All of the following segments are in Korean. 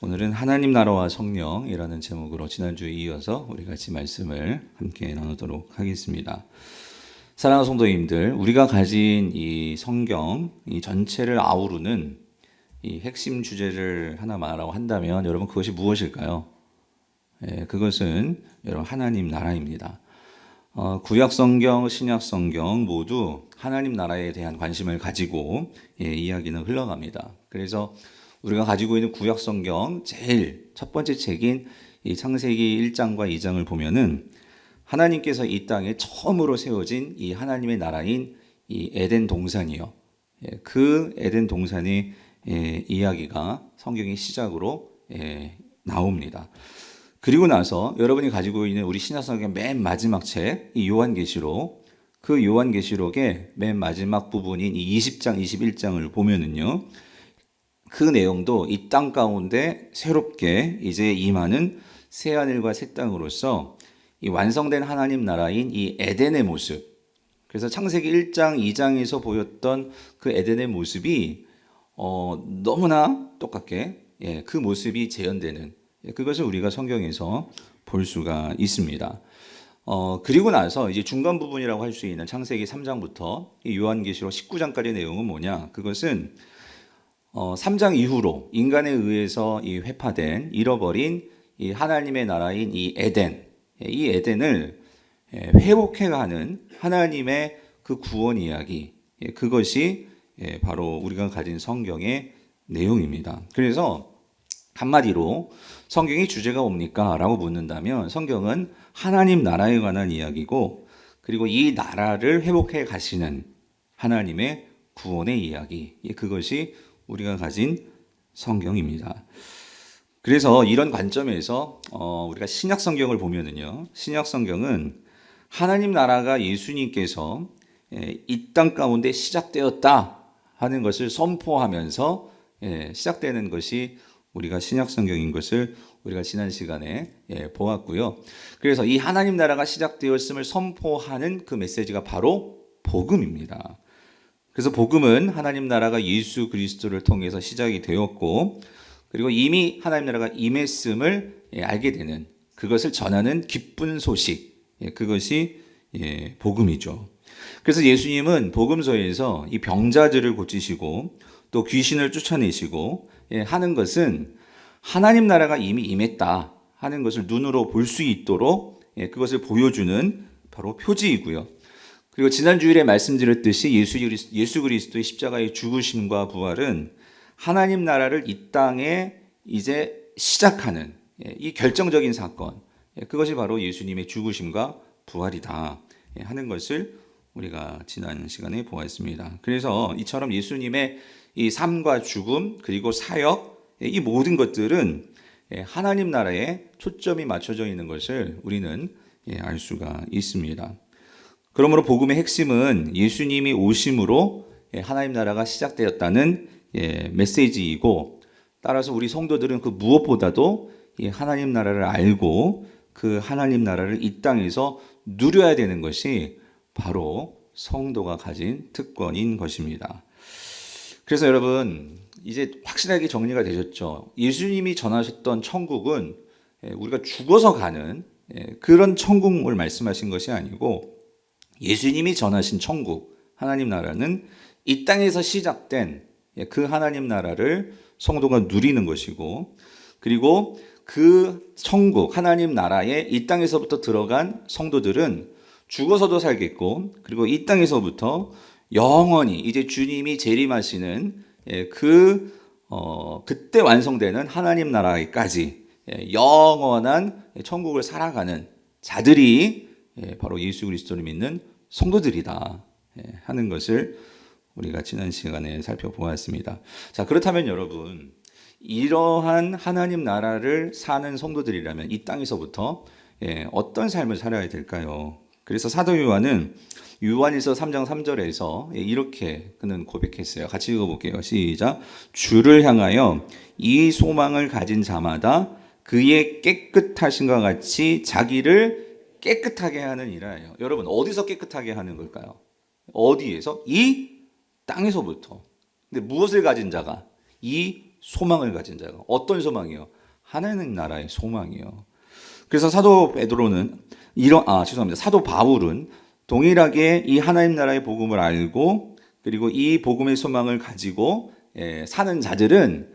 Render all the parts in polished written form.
오늘은 하나님 나라와 성령이라는 제목으로 지난주에 이어서 우리 같이 말씀을 함께 나누도록 하겠습니다. 사랑하는 성도님들, 우리가 가진 이 성경 이 전체를 아우르는 이 핵심 주제를 하나 말하라고 한다면 여러분 그것이 무엇일까요? 그것은 여러분 하나님 나라입니다. 구약 성경, 신약 성경 모두 하나님 나라에 대한 관심을 가지고 이야기는 흘러갑니다. 그래서 우리가 가지고 있는 구약 성경 제일 첫 번째 책인 이 창세기 1장과 2장을 보면은 하나님께서 이 땅에 처음으로 세워진 이 하나님의 나라인 이 에덴 동산이요. 그 에덴 동산의 이야기가 성경의 시작으로 나옵니다. 그리고 나서 여러분이 가지고 있는 우리 신약성경 맨 마지막 책, 이 요한계시록, 그 요한계시록의 맨 마지막 부분인 이 20장, 21장을 보면은요, 그 내용도 이 땅 가운데 새롭게 이제 임하는 새하늘과 새 땅으로서 이 완성된 하나님 나라인 이 에덴의 모습, 그래서 창세기 1장, 2장에서 보였던 그 에덴의 모습이 너무나 똑같게 그 모습이 재현되는 그것을 우리가 성경에서 볼 수가 있습니다. 그리고 나서 이제 중간 부분이라고 할 수 있는 창세기 3장부터 이 요한계시록 19장까지의 내용은 뭐냐? 그것은 3장 이후로 인간에 의해서 이 회파된 잃어버린 이 하나님의 나라인 이 에덴, 이 에덴을 회복해가는 하나님의 그 구원 이야기, 그것이 바로 우리가 가진 성경의 내용입니다. 그래서 한마디로 성경의 주제가 뭡니까? 라고 묻는다면 성경은 하나님 나라에 관한 이야기고, 그리고 이 나라를 회복해 가시는 하나님의 구원의 이야기, 그것이 우리가 가진 성경입니다. 그래서 이런 관점에서 우리가 신약 성경을 보면은요, 신약 성경은 하나님 나라가 예수님께서 이 땅 가운데 시작되었다 하는 것을 선포하면서 시작되는 것이 우리가 신약 성경인 것을 우리가 지난 시간에 보았고요. 그래서 이 하나님 나라가 시작되었음을 선포하는 그 메시지가 바로 복음입니다. 그래서 복음은 하나님 나라가 예수 그리스도를 통해서 시작이 되었고, 그리고 이미 하나님 나라가 임했음을 알게 되는, 그것을 전하는 기쁜 소식, 그것이 복음이죠. 그래서 예수님은 복음서에서 이 병자들을 고치시고 또 귀신을 쫓아내시고 하는 것은 하나님 나라가 이미 임했다 하는 것을 눈으로 볼 수 있도록 그것을 보여주는 바로 표지이고요. 그리고 지난 주일에 말씀드렸듯이 예수 그리스도의 십자가의 죽으심과 부활은 하나님 나라를 이 땅에 이제 시작하는 이 결정적인 사건, 그것이 바로 예수님의 죽으심과 부활이다 하는 것을 우리가 지난 시간에 보았습니다. 그래서 이처럼 예수님의 이 삶과 죽음 그리고 사역, 이 모든 것들은 하나님 나라에 초점이 맞춰져 있는 것을 우리는 알 수가 있습니다. 그러므로 복음의 핵심은 예수님이 오심으로 하나님 나라가 시작되었다는 메시지이고, 따라서 우리 성도들은 그 무엇보다도 하나님 나라를 알고 그 하나님 나라를 이 땅에서 누려야 되는 것이 바로 성도가 가진 특권인 것입니다. 그래서 여러분 이제 확실하게 정리가 되셨죠? 예수님이 전하셨던 천국은 우리가 죽어서 가는 그런 천국을 말씀하신 것이 아니고, 예수님이 전하신 천국, 하나님 나라는 이 땅에서 시작된 그 하나님 나라를 성도가 누리는 것이고, 그리고 그 천국, 하나님 나라에 이 땅에서부터 들어간 성도들은 죽어서도 살겠고, 그리고 이 땅에서부터 영원히 이제 주님이 재림하시는 그때 완성되는 하나님 나라에까지 영원한 천국을 살아가는 자들이 바로 예수 그리스도를 믿는 성도들이다 하는 것을 우리가 지난 시간에 살펴보았습니다. 자, 그렇다면 여러분, 이러한 하나님 나라를 사는 성도들이라면 이 땅에서부터 어떤 삶을 살아야 될까요? 그래서 사도 요한은 요한일서 3장 3절에서 이렇게 그는 고백했어요. 같이 읽어볼게요. 시작. 주를 향하여 이 소망을 가진 자마다 그의 깨끗하신과 같이 자기를 깨끗하게 하는 일이에요. 여러분, 어디서 깨끗하게 하는 걸까요? 어디에서? 이 땅에서부터. 근데 무엇을 가진 자가? 이 소망을 가진 자가. 어떤 소망이요? 하나님 나라의 소망이요. 그래서 사도 베드로는 사도 바울은 동일하게 이 하나님 나라의 복음을 알고 그리고 이 복음의 소망을 가지고 사는 자들은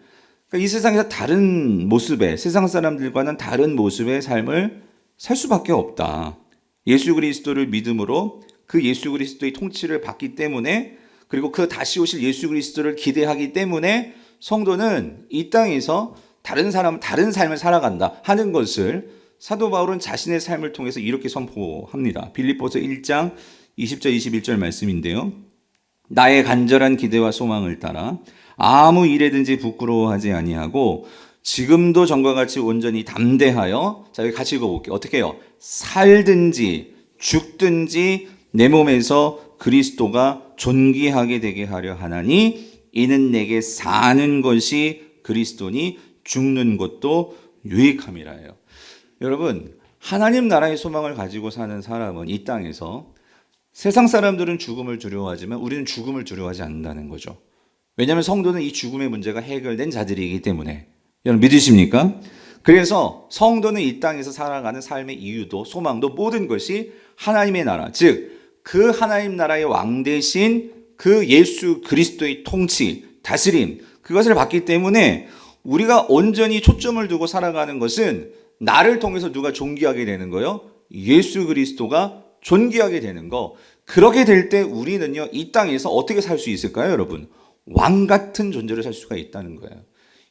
이 세상에서 다른 모습의 세상 사람들과는 다른 모습의 삶을 살 수밖에 없다. 예수 그리스도를 믿음으로 그 예수 그리스도의 통치를 받기 때문에 그리고 그 다시 오실 예수 그리스도를 기대하기 때문에 성도는 이 땅에서 다른 삶을 살아간다 하는 것을 사도 바울은 자신의 삶을 통해서 이렇게 선포합니다. 빌립보서 1장 20절 21절 말씀인데요. 나의 간절한 기대와 소망을 따라 아무 일에든지 부끄러워하지 아니하고 지금도 전과 같이 온전히 담대하여 자 여기 같이 읽어볼게요. 어떻게 해요? 살든지 죽든지 내 몸에서 그리스도가 존귀하게 되게 하려 하나니 이는 내게 사는 것이 그리스도니 죽는 것도 유익함이라요. 여러분 하나님 나라의 소망을 가지고 사는 사람은 이 땅에서 세상 사람들은 죽음을 두려워하지만 우리는 죽음을 두려워하지 않는다는 거죠. 왜냐하면 성도는 이 죽음의 문제가 해결된 자들이기 때문에. 여러분 믿으십니까? 그래서 성도는 이 땅에서 살아가는 삶의 이유도 소망도 모든 것이 하나님의 나라, 즉 그 하나님 나라의 왕 대신 그 예수 그리스도의 통치, 다스림 그것을 받기 때문에 우리가 온전히 초점을 두고 살아가는 것은 나를 통해서 누가 존귀하게 되는 거요? 예수 그리스도가 존귀하게 되는 거. 그렇게 될 때 우리는요 이 땅에서 어떻게 살 수 있을까요, 여러분? 왕 같은 존재로 살 수가 있다는 거예요.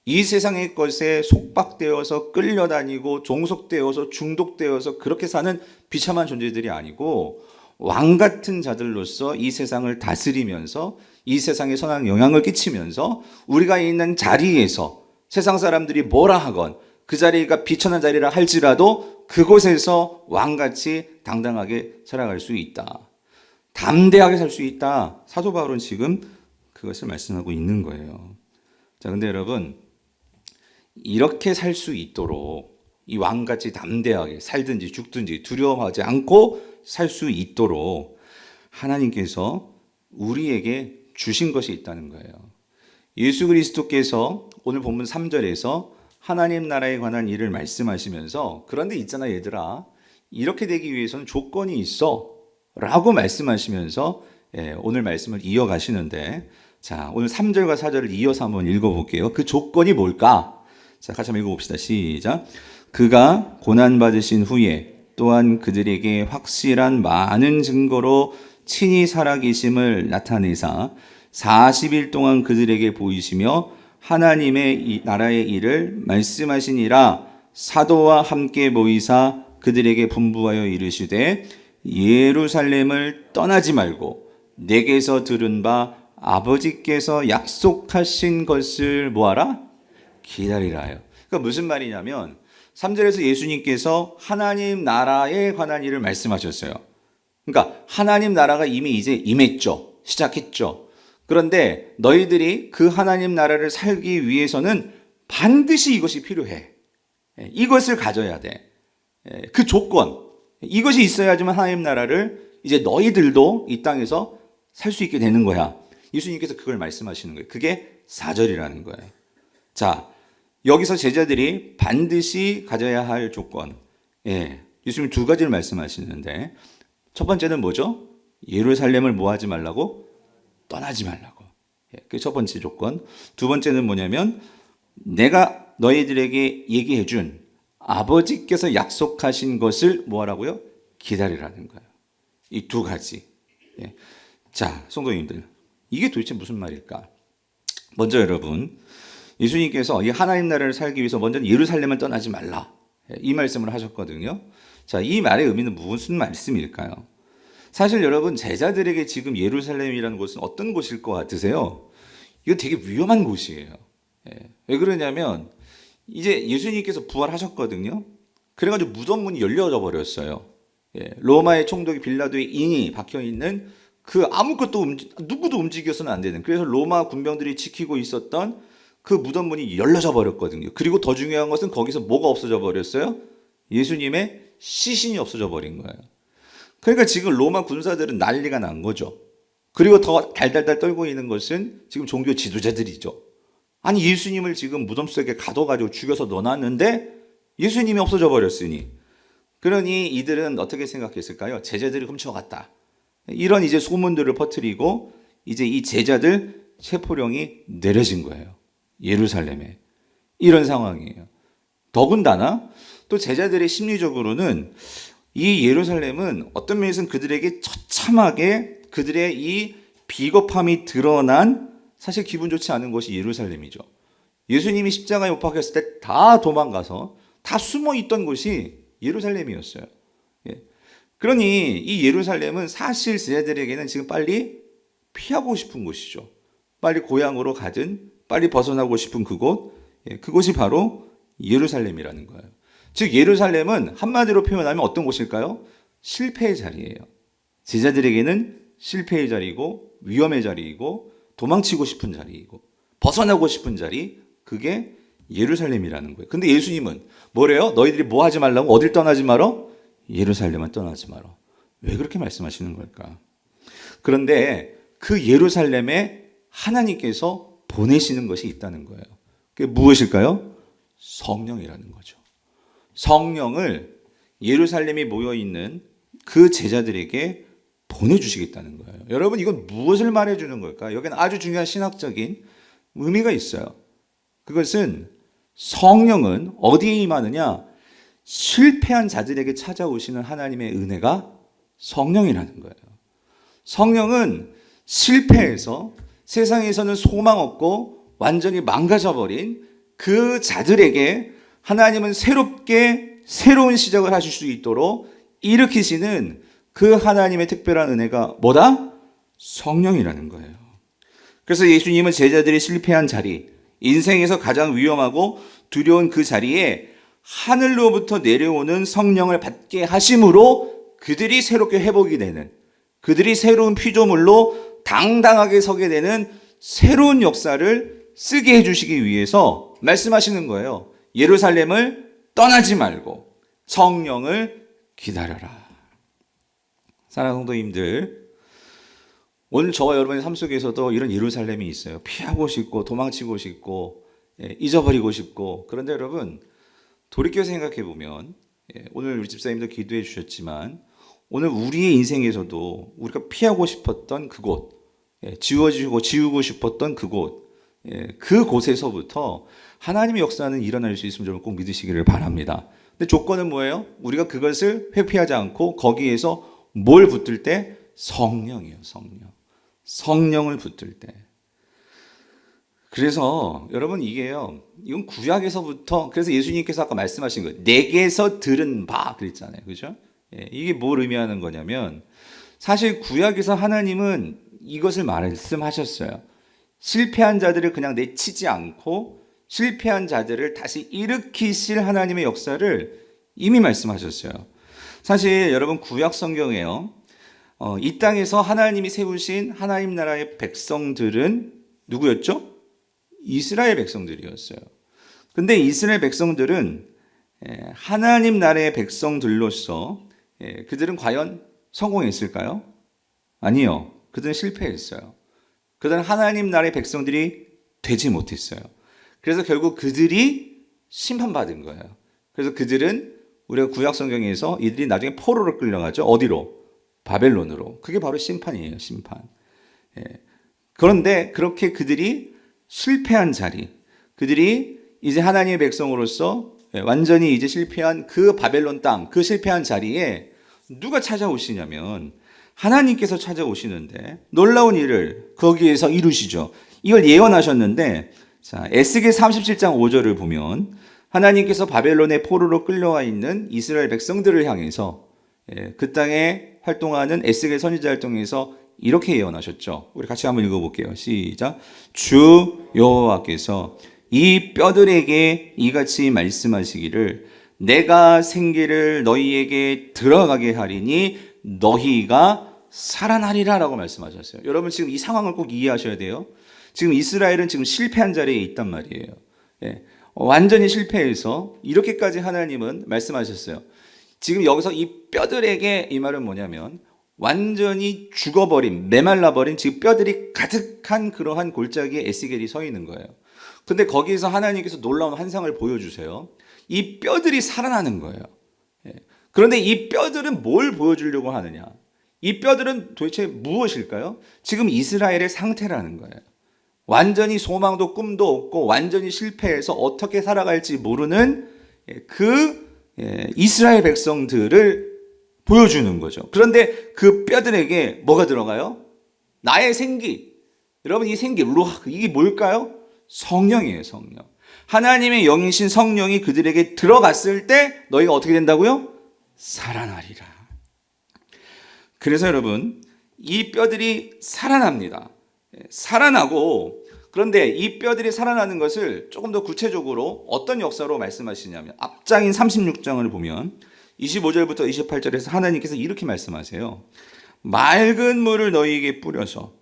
이 세상의 것에 속박되어서 끌려다니고 종속되어서 중독되어서 그렇게 사는 비참한 존재들이 아니고 왕 같은 자들로서 이 세상을 다스리면서 이 세상에 선한 영향을 끼치면서 우리가 있는 자리에서 세상 사람들이 뭐라 하건 그 자리가 비천한 자리라 할지라도 그곳에서 왕같이 당당하게 살아갈 수 있다. 담대하게 살 수 있다. 사도 바울은 지금 그것을 말씀하고 있는 거예요. 자, 근데 여러분 이렇게 살 수 있도록 이 왕같이 담대하게 살든지 죽든지 두려워하지 않고 살 수 있도록 하나님께서 우리에게 주신 것이 있다는 거예요. 예수 그리스도께서 오늘 본문 3절에서 하나님 나라에 관한 일을 말씀하시면서 그런데 있잖아 얘들아 이렇게 되기 위해서는 조건이 있어 라고 말씀하시면서 오늘 말씀을 이어가시는데 자 오늘 3절과 4절을 이어서 한번 읽어볼게요. 그 조건이 뭘까? 자 같이 한번 읽어봅시다. 시작. 그가 고난받으신 후에 또한 그들에게 확실한 많은 증거로 친히 살아계심을 나타내사 40일 동안 그들에게 보이시며 하나님의 이 나라의 일을 말씀하시니라. 사도와 함께 모이사 그들에게 분부하여 이르시되 예루살렘을 떠나지 말고 내게서 들은 바 아버지께서 약속하신 것을 뭐하라? 기다리라요. 그러니까 무슨 말이냐면 3절에서 예수님께서 하나님 나라에 관한 일을 말씀하셨어요. 그러니까 하나님 나라가 이미 이제 임했죠. 시작했죠. 그런데 너희들이 그 하나님 나라를 살기 위해서는 반드시 이것이 필요해. 이것을 가져야 돼. 그 조건, 이것이 있어야지만 하나님 나라를 이제 너희들도 이 땅에서 살 수 있게 되는 거야. 예수님께서 그걸 말씀하시는 거예요. 그게 4절이라는 거예요. 자, 여기서 제자들이 반드시 가져야 할 조건. 예수님 두 가지를 말씀하시는데 첫 번째는 뭐죠? 예루살렘을 뭐 하지 말라고? 떠나지 말라고. 그게 첫 번째 조건. 두 번째는 뭐냐면 내가 너희들에게 얘기해 준 아버지께서 약속하신 것을 뭐 하라고요? 기다리라는 거예요. 이 두 가지. 자, 성도님들. 이게 도대체 무슨 말일까? 먼저 여러분, 예수님께서 이 하나님 나라를 살기 위해서 먼저 예루살렘을 떠나지 말라. 이 말씀을 하셨거든요. 자, 이 말의 의미는 무슨 말씀일까요? 사실 여러분, 제자들에게 지금 예루살렘이라는 곳은 어떤 곳일 것 같으세요? 이거 되게 위험한 곳이에요. 왜 그러냐면 이제 예수님께서 부활하셨거든요. 그래가지고 무덤 문이 열려져 버렸어요. 로마의 총독이 빌라도의 인이 박혀 있는 그 아무것도 누구도 움직여서는 안 되는, 그래서 로마 군병들이 지키고 있었던 그 무덤 문이 열려져 버렸거든요. 그리고 더 중요한 것은 거기서 뭐가 없어져 버렸어요? 예수님의 시신이 없어져 버린 거예요. 그러니까 지금 로마 군사들은 난리가 난 거죠. 그리고 더 달달달 떨고 있는 것은 지금 종교 지도자들이죠. 아니 예수님을 지금 무덤 속에 가둬가지고 죽여서 넣어놨는데 예수님이 없어져 버렸으니, 그러니 이들은 어떻게 생각했을까요? 제자들이 훔쳐갔다. 이런 이제 소문들을 퍼뜨리고 이제 이 제자들 체포령이 내려진 거예요. 예루살렘에. 이런 상황이에요. 더군다나 또 제자들의 심리적으로는 이 예루살렘은 어떤 면에서는 그들에게 처참하게 그들의 이 비겁함이 드러난 사실 기분 좋지 않은 곳이 예루살렘이죠. 예수님이 십자가에 못 박혔을 때 다 도망가서 다 숨어 있던 곳이 예루살렘이었어요. 예. 그러니 이 예루살렘은 사실 제자들에게는 지금 빨리 피하고 싶은 곳이죠. 빨리 고향으로 가든 빨리 벗어나고 싶은 그곳, 그곳이 바로 예루살렘이라는 거예요. 즉 예루살렘은 한마디로 표현하면 어떤 곳일까요? 실패의 자리예요. 제자들에게는 실패의 자리고 위험의 자리이고 도망치고 싶은 자리이고 벗어나고 싶은 자리, 그게 예루살렘이라는 거예요. 근데 예수님은 뭐래요? 너희들이 뭐 하지 말라고? 어딜 떠나지 말어? 예루살렘은 떠나지 말어. 왜 그렇게 말씀하시는 걸까? 그런데 그 예루살렘에 하나님께서 보내시는 것이 있다는 거예요. 그게 무엇일까요? 성령이라는 거죠. 성령을 예루살렘에 모여있는 그 제자들에게 보내주시겠다는 거예요. 여러분, 이건 무엇을 말해주는 걸까? 여기는 아주 중요한 신학적인 의미가 있어요. 그것은 성령은 어디에 임하느냐? 실패한 자들에게 찾아오시는 하나님의 은혜가 성령이라는 거예요. 성령은 실패해서 세상에서는 소망 없고 완전히 망가져버린 그 자들에게 하나님은 새롭게 새로운 시작을 하실 수 있도록 일으키시는 그 하나님의 특별한 은혜가 뭐다? 성령이라는 거예요. 그래서 예수님은 제자들이 실패한 자리, 인생에서 가장 위험하고 두려운 그 자리에 하늘로부터 내려오는 성령을 받게 하심으로 그들이 새롭게 회복이 되는, 그들이 새로운 피조물로 당당하게 서게 되는 새로운 역사를 쓰게 해주시기 위해서 말씀하시는 거예요. 예루살렘을 떠나지 말고 성령을 기다려라. 사랑하는 성도님들, 오늘 저와 여러분의 삶 속에서도 이런 예루살렘이 있어요. 피하고 싶고 도망치고 싶고 잊어버리고 싶고. 그런데 여러분, 돌이켜 생각해 보면 오늘 우리 집사님도 기도해 주셨지만 오늘 우리의 인생에서도 우리가 피하고 싶었던 그곳, 지우고 싶었던 그곳, 그곳에서부터 하나님의 역사는 일어날 수 있음을 여러분 꼭 믿으시기를 바랍니다. 근데 조건은 뭐예요? 우리가 그것을 회피하지 않고 거기에서 뭘 붙들 때? 성령이에요. 성령을 붙들 때. 그래서 여러분 이건 구약에서부터, 그래서 예수님께서 아까 말씀하신 거예요. 내게서 들은 바 그랬잖아요. 그죠? 이게 뭘 의미하는 거냐면 사실 구약에서 하나님은 이것을 말씀하셨어요. 실패한 자들을 그냥 내치지 않고 실패한 자들을 다시 일으키실 하나님의 역사를 이미 말씀하셨어요. 사실 여러분 구약 성경에요. 이 땅에서 하나님이 세우신 하나님 나라의 백성들은 누구였죠? 이스라엘 백성들이었어요. 근데 이스라엘 백성들은 하나님 나라의 백성들로서 그들은 과연 성공했을까요? 아니요. 그들은 실패했어요. 그들은 하나님 나라의 백성들이 되지 못했어요. 그래서 결국 그들이 심판받은 거예요. 그래서 그들은 우리가 구약 성경에서 이들이 나중에 포로로 끌려가죠. 어디로? 바벨론으로. 그게 바로 심판이에요. 심판. 그런데 그렇게 그들이 실패한 자리, 그들이 이제 하나님의 백성으로서 완전히 이제 실패한 그 바벨론 땅, 그 실패한 자리에 누가 찾아오시냐면 하나님께서 찾아오시는데 놀라운 일을 거기에서 이루시죠. 이걸 예언하셨는데, 자, 에스겔 37장 5절을 보면 하나님께서 바벨론의 포로로 끌려와 있는 이스라엘 백성들을 향해서 그 땅에 활동하는 에스겔 선지자를 통해서 이렇게 예언하셨죠. 우리 같이 한번 읽어볼게요. 시작. 주 여호와께서 이 뼈들에게 이같이 말씀하시기를 내가 생기를 너희에게 들어가게 하리니 너희가 살아나리라 라고 말씀하셨어요. 여러분 지금 이 상황을 꼭 이해하셔야 돼요. 지금 이스라엘은 지금 실패한 자리에 있단 말이에요. 완전히 실패해서 이렇게까지 하나님은 말씀하셨어요. 지금 여기서 이 뼈들에게 이 말은 뭐냐면 완전히 죽어버린, 메말라버린 지금 뼈들이 가득한 그러한 골짜기에 에스겔이 서 있는 거예요. 근데 거기에서 하나님께서 놀라운 환상을 보여주세요. 이 뼈들이 살아나는 거예요. 그런데 이 뼈들은 뭘 보여주려고 하느냐? 이 뼈들은 도대체 무엇일까요? 지금 이스라엘의 상태라는 거예요. 완전히 소망도 꿈도 없고 완전히 실패해서 어떻게 살아갈지 모르는 그 이스라엘 백성들을 보여주는 거죠. 그런데 그 뼈들에게 뭐가 들어가요? 나의 생기. 여러분, 이 생기, 루아, 이게 뭘까요? 성령이에요, 성령. 하나님의 영이신 성령이 그들에게 들어갔을 때 너희가 어떻게 된다고요? 살아나리라. 그래서 여러분, 이 뼈들이 살아납니다. 살아나고, 그런데 이 뼈들이 살아나는 것을 조금 더 구체적으로 어떤 역사로 말씀하시냐면 앞장인 36장을 보면 25절부터 28절에서 하나님께서 이렇게 말씀하세요. 맑은 물을 너희에게 뿌려서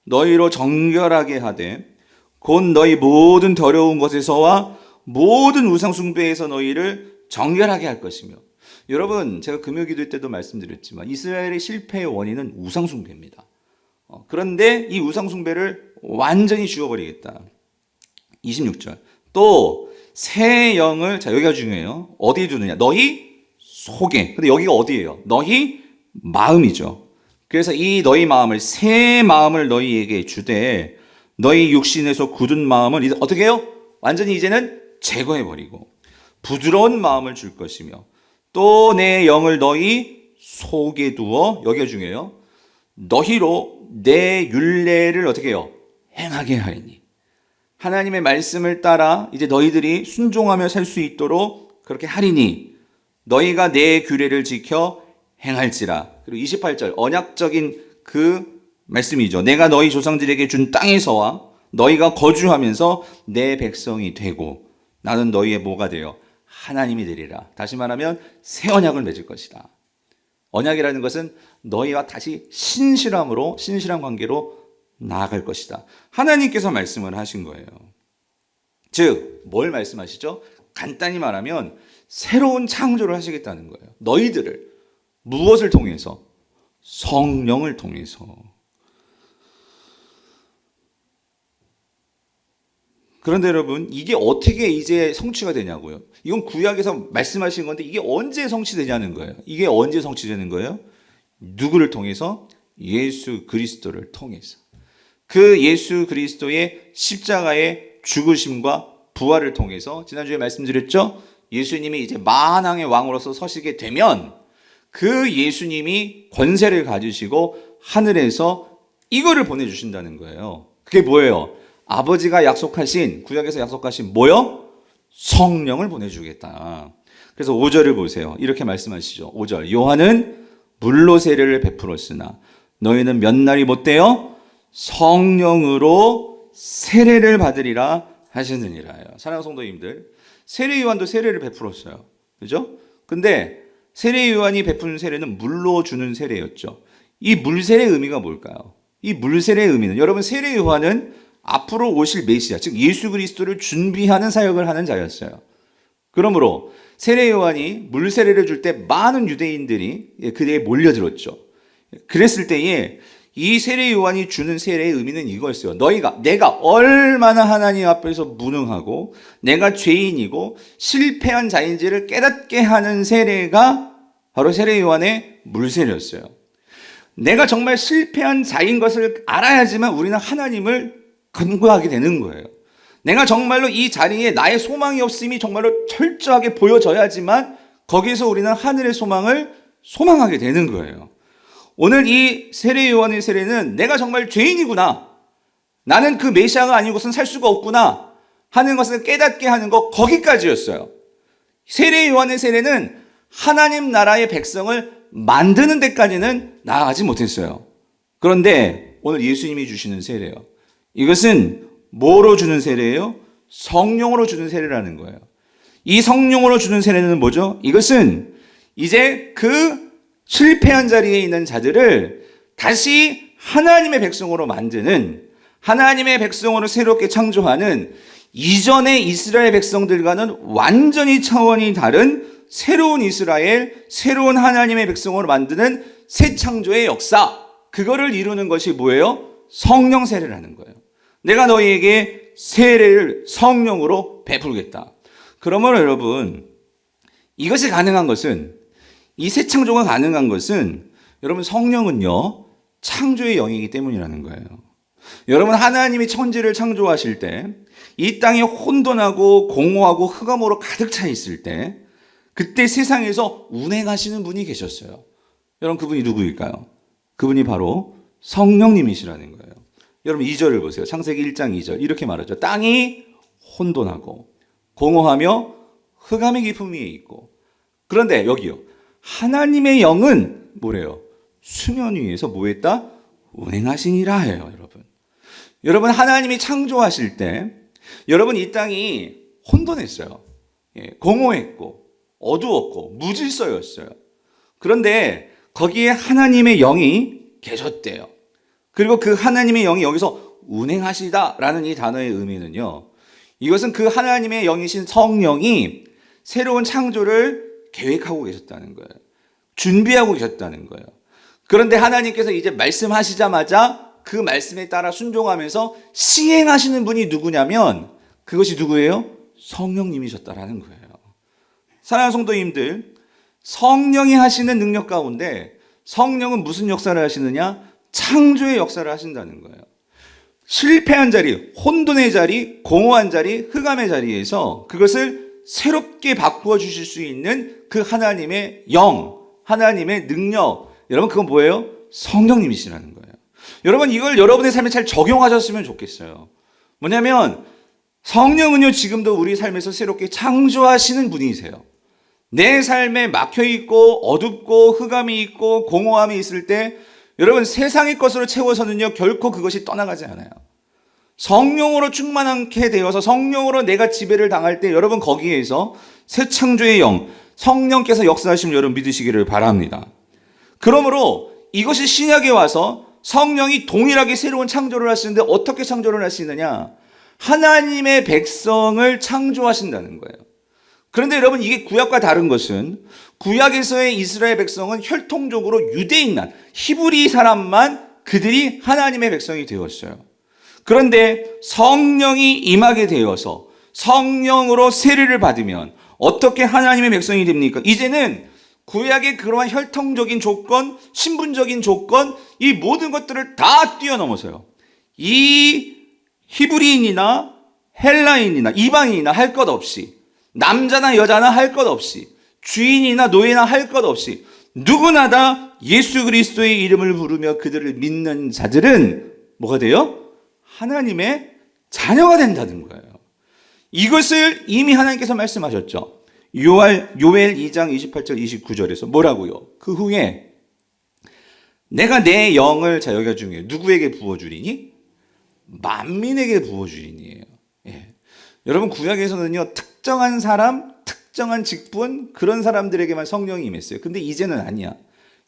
너희로 정결하게 하되 곧 너희 모든 더러운 것에서와 모든 우상 숭배에서 너희를 정결하게 할 것이며. 여러분, 제가 금요기도 때도 말씀드렸지만 이스라엘의 실패의 원인은 우상 숭배입니다. 그런데 이 우상 숭배를 완전히 죽여버리겠다. 26절. 또 새 영을, 자, 여기가 중요해요. 어디에 두느냐? 너희 속에. 근데 여기가 어디예요? 너희 마음이죠. 그래서 이 너희 마음을, 새 마음을 너희에게 주되 너희 육신에서 굳은 마음을 이제 어떻게 해요? 완전히 이제는 제거해버리고 부드러운 마음을 줄 것이며 또 내 영을 너희 속에 두어, 여기가 중요해요. 너희로 내 율례를 어떻게 해요? 행하게 하리니. 하나님의 말씀을 따라 이제 너희들이 순종하며 살 수 있도록 그렇게 하리니 너희가 내 규례를 지켜 행할지라. 그리고 28절 언약적인 그 말씀이죠. 내가 너희 조상들에게 준 땅에서와 너희가 거주하면서 내 백성이 되고 나는 너희의 뭐가 되어? 하나님이 되리라. 다시 말하면 새 언약을 맺을 것이다. 언약이라는 것은 너희와 다시 신실한 관계로 나아갈 것이다. 하나님께서 말씀을 하신 거예요. 즉, 뭘 말씀하시죠? 간단히 말하면 새로운 창조를 하시겠다는 거예요. 너희들을 무엇을 통해서? 성령을 통해서. 그런데 여러분, 이게 어떻게 이제 성취가 되냐고요? 이건 구약에서 말씀하신 건데 이게 언제 성취되냐는 거예요. 이게 언제 성취되는 거예요? 누구를 통해서? 예수 그리스도를 통해서. 그 예수 그리스도의 십자가의 죽으심과 부활을 통해서 지난주에 말씀드렸죠? 예수님이 이제 만왕의 왕으로서 서시게 되면 그 예수님이 권세를 가지시고 하늘에서 이거를 보내주신다는 거예요. 그게 뭐예요? 아버지가 약속하신, 구약에서 약속하신 뭐요? 성령을 보내주겠다. 그래서 5절을 보세요. 이렇게 말씀하시죠. 5절. 요한은 물로 세례를 베풀었으나 너희는 몇 날이 못되어 성령으로 세례를 받으리라 하시느니라요. 사랑하는 성도님들, 세례 요한도 세례를 베풀었어요. 그죠? 근데 세례 요한이 베푸는 세례는 물로 주는 세례였죠. 이 물세례의 의미가 뭘까요? 이 물세례의 의미는, 여러분, 세례 요한은 앞으로 오실 메시아, 즉 예수 그리스도를 준비하는 사역을 하는 자였어요. 그러므로 세례 요한이 물세례를 줄 때 많은 유대인들이 그에게 몰려들었죠. 그랬을 때에 이 세례 요한이 주는 세례의 의미는 이거였어요. 내가 얼마나 하나님 앞에서 무능하고 내가 죄인이고 실패한 자인지를 깨닫게 하는 세례가 바로 세례 요한의 물세례였어요. 내가 정말 실패한 자인 것을 알아야지만 우리는 하나님을 근거하게 되는 거예요. 내가 정말로 이 자리에 나의 소망이 없음이 정말로 철저하게 보여져야지만 거기서 우리는 하늘의 소망을 소망하게 되는 거예요. 오늘 이 세례 요한의 세례는 내가 정말 죄인이구나, 나는 그 메시아가 아니고선 살 수가 없구나 하는 것을 깨닫게 하는 것, 거기까지였어요. 세례 요한의 세례는 하나님 나라의 백성을 만드는 데까지는 나아가지 못했어요. 그런데 오늘 예수님이 주시는 세례요, 이것은 뭐로 주는 세례예요? 성령으로 주는 세례라는 거예요. 이 성령으로 주는 세례는 뭐죠? 이것은 이제 그 실패한 자리에 있는 자들을 다시 하나님의 백성으로 만드는, 하나님의 백성으로 새롭게 창조하는, 이전의 이스라엘 백성들과는 완전히 차원이 다른 새로운 이스라엘, 새로운 하나님의 백성으로 만드는 새 창조의 역사, 그거를 이루는 것이 뭐예요? 성령 세례라는 거예요. 내가 너희에게 세례를 성령으로 베풀겠다. 그러면 여러분, 이것이 가능한 것은, 이 새 창조가 가능한 것은 여러분 성령은요 창조의 영이기 때문이라는 거예요. 여러분, 하나님이 천지를 창조하실 때 이 땅이 혼돈하고 공허하고 흑암으로 가득 차 있을 때, 그때 세상에서 운행하시는 분이 계셨어요. 여러분, 그분이 누구일까요? 그분이 바로 성령님이시라는 거예요. 여러분 2절을 보세요. 창세기 1장 2절 이렇게 말하죠. 땅이 혼돈하고 공허하며 흑암의 깊음 위에 있고, 그런데 여기요, 하나님의 영은 뭐래요? 수면 위에서 뭐했다? 운행하시니라 해요. 여러분 하나님이 창조하실 때 여러분 이 땅이 혼돈했어요. 공허했고 어두웠고 무질서였어요. 그런데 거기에 하나님의 영이 계셨대요. 그리고 그 하나님의 영이 여기서 운행하시다라는 이 단어의 의미는요, 이것은 그 하나님의 영이신 성령이 새로운 창조를 계획하고 계셨다는 거예요. 준비하고 계셨다는 거예요. 그런데 하나님께서 이제 말씀하시자마자 그 말씀에 따라 순종하면서 시행하시는 분이 누구냐면, 그것이 누구예요? 성령님이셨다라는 거예요. 사랑하는 성도님들, 성령이 하시는 능력 가운데 성령은 무슨 역사를 하시느냐? 창조의 역사를 하신다는 거예요. 실패한 자리, 혼돈의 자리, 공허한 자리, 흑암의 자리에서 그것을 새롭게 바꾸어 주실 수 있는 그 하나님의 영, 하나님의 능력, 여러분 그건 뭐예요? 성령님이시라는 거예요. 여러분 이걸 여러분의 삶에 잘 적용하셨으면 좋겠어요. 뭐냐면 성령은요 지금도 우리 삶에서 새롭게 창조하시는 분이세요. 내 삶에 막혀있고 어둡고 흑암이 있고 공허함이 있을 때 여러분 세상의 것으로 채워서는요 결코 그것이 떠나가지 않아요. 성령으로 충만하게 되어서 성령으로 내가 지배를 당할 때 여러분 거기에서 새 창조의 영, 성령께서 역사하심을 여러분 믿으시기를 바랍니다. 그러므로 이것이 신약에 와서 성령이 동일하게 새로운 창조를 하시는데 어떻게 창조를 하시느냐? 하나님의 백성을 창조하신다는 거예요. 그런데 여러분 이게 구약과 다른 것은, 구약에서의 이스라엘 백성은 혈통적으로 유대인만, 히브리 사람만 그들이 하나님의 백성이 되었어요. 그런데 성령이 임하게 되어서 성령으로 세례를 받으면 어떻게 하나님의 백성이 됩니까? 이제는 구약의 그러한 혈통적인 조건, 신분적인 조건, 이 모든 것들을 다 뛰어넘어서요, 이 히브리인이나 헬라인이나 이방인이나 할 것 없이, 남자나 여자나 할 것 없이, 주인이나 노예나 할 것 없이 누구나 다 예수 그리스도의 이름을 부르며 그들을 믿는 자들은 뭐가 돼요? 하나님의 자녀가 된다는 거예요. 이것을 이미 하나님께서 말씀하셨죠. 요엘 2장 28절 29절에서 뭐라고요? 그 후에 내가 내 영을, 자 여기가 중요해요, 누구에게 부어주리니? 만민에게 부어주리니에요. 예. 여러분 구약에서는요 특정한 사람, 특정한 직분, 그런 사람들에게만 성령이 임했어요. 근데 이제는 아니야.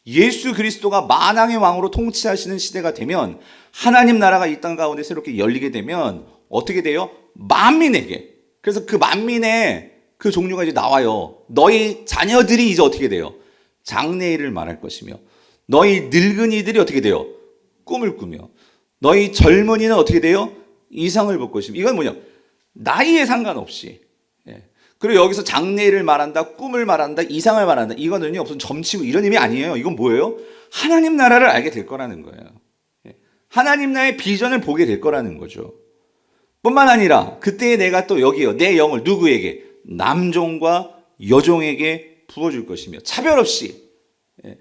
예수 그리스도가 만왕의 왕으로 통치하시는 시대가 되면, 하나님 나라가 이 땅 가운데 새롭게 열리게 되면 어떻게 돼요? 만민에게. 그래서 그 만민의 그 종류가 이제 나와요. 너희 자녀들이 이제 어떻게 돼요? 장래일을 말할 것이며, 너희 늙은이들이 어떻게 돼요? 꿈을 꾸며, 너희 젊은이는 어떻게 돼요? 이상을 볼 것이며. 이건 뭐냐? 나이에 상관없이. 예. 그리고 여기서 장래일을 말한다, 꿈을 말한다, 이상을 말한다, 이거는요 무슨 점치고 이런 의미 아니에요. 이건 뭐예요? 하나님 나라를 알게 될 거라는 거예요. 예. 하나님 나라의 비전을 보게 될 거라는 거죠. 뿐만 아니라 그때 내가 또 여기요, 내 영을 누구에게? 남종과 여종에게 부어줄 것이며, 차별 없이. 예.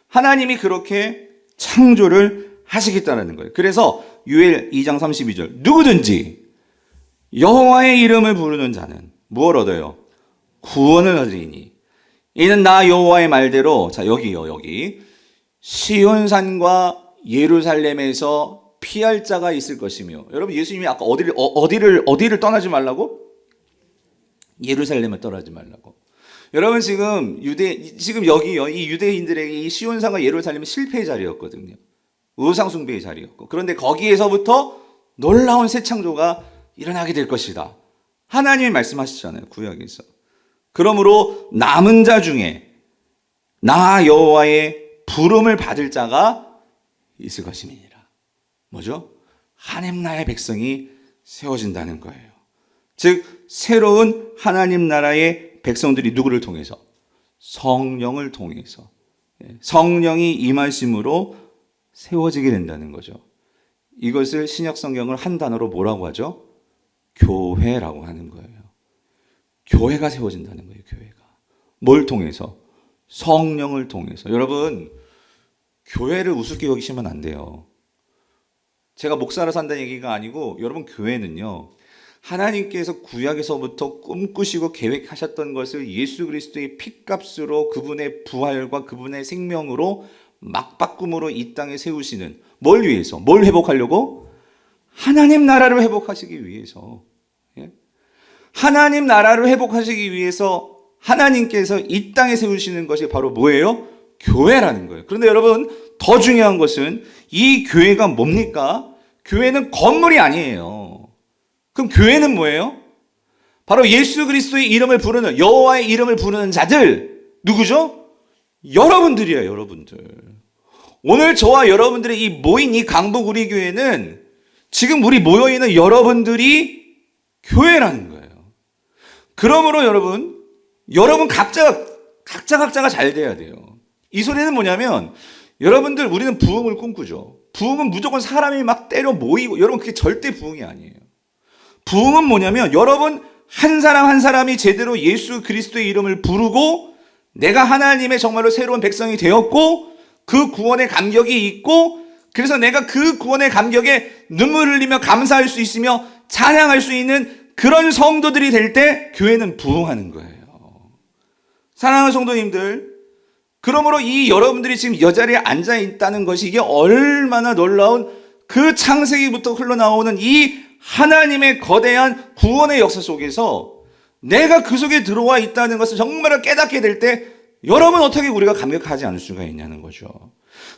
하나님이 그렇게 창조를 하시겠다는 거예요. 그래서 요엘 2장 32절, 누구든지 여호와의 이름을 부르는 자는 무엇을 얻어요? 구원을 얻으리니 이는 나 여호와의 말대로, 자 여기요, 여기 시온산과 예루살렘에서 피할 자가 있을 것이며. 여러분 예수님이 아까 어디를 떠나지 말라고? 예루살렘을 떠나지 말라고. 여러분 지금 여기요, 이 유대인들에게 이 시온산과 예루살렘은 실패의 자리였거든요. 우상 숭배의 자리였고, 그런데 거기에서부터 놀라운 새 창조가 일어나게 될 것이다. 하나님이 말씀하시잖아요, 구약에서. 그러므로 남은 자 중에 나 여호와의 부름을 받을 자가 있을 것임이니라. 뭐죠? 하나님 나라의 백성이 세워진다는 거예요. 즉 새로운 하나님 나라의 백성들이 누구를 통해서? 성령을 통해서. 성령이 임하심으로 세워지게 된다는 거죠. 이것을 신약 성경을 한 단어로 뭐라고 하죠? 교회라고 하는 거예요. 교회가 세워진다는 거예요. 교회가. 뭘 통해서? 성령을 통해서. 여러분, 교회를 우습게 여기시면 안 돼요. 제가 목사로 산다는 얘기가 아니고, 여러분, 교회는요, 하나님께서 구약에서부터 꿈꾸시고 계획하셨던 것을 예수 그리스도의 피값으로 그분의 부활과 그분의 생명으로 막바꿈으로 이 땅에 세우시는, 뭘 위해서? 뭘 회복하려고? 하나님 나라를 회복하시기 위해서. 하나님 나라를 회복하시기 위해서 하나님께서 이 땅에 세우시는 것이 바로 뭐예요? 교회라는 거예요. 그런데 여러분, 더 중요한 것은 이 교회가 뭡니까? 교회는 건물이 아니에요. 그럼 교회는 뭐예요? 바로 예수 그리스도의 이름을 부르는, 여호와의 이름을 부르는 자들. 누구죠? 여러분들이에요. 여러분들. 오늘 저와 여러분들의 이 모인 이 강북 우리 교회는 지금 우리 모여있는 여러분들이 교회라는 거예요. 그러므로 여러분 각자가 잘 돼야 돼요. 이 소리는 뭐냐면, 여러분들, 우리는 부흥을 꿈꾸죠. 부흥은 무조건 사람이 막 때려 모이고, 여러분, 그게 절대 부흥이 아니에요. 부흥은 뭐냐면, 여러분 한 사람 한 사람이 제대로 예수 그리스도의 이름을 부르고, 내가 하나님의 정말로 새로운 백성이 되었고, 그 구원의 감격이 있고, 그래서 내가 그 구원의 감격에 눈물을 흘리며 감사할 수 있으며 찬양할 수 있는 그런 성도들이 될 때 교회는 부흥하는 거예요. 사랑하는 성도님들, 그러므로 이 여러분들이 지금 이 자리에 앉아 있다는 것이 이게 얼마나 놀라운, 그 창세기부터 흘러나오는 이 하나님의 거대한 구원의 역사 속에서 내가 그 속에 들어와 있다는 것을 정말 깨닫게 될 때, 여러분 어떻게 우리가 감격하지 않을 수가 있냐는 거죠.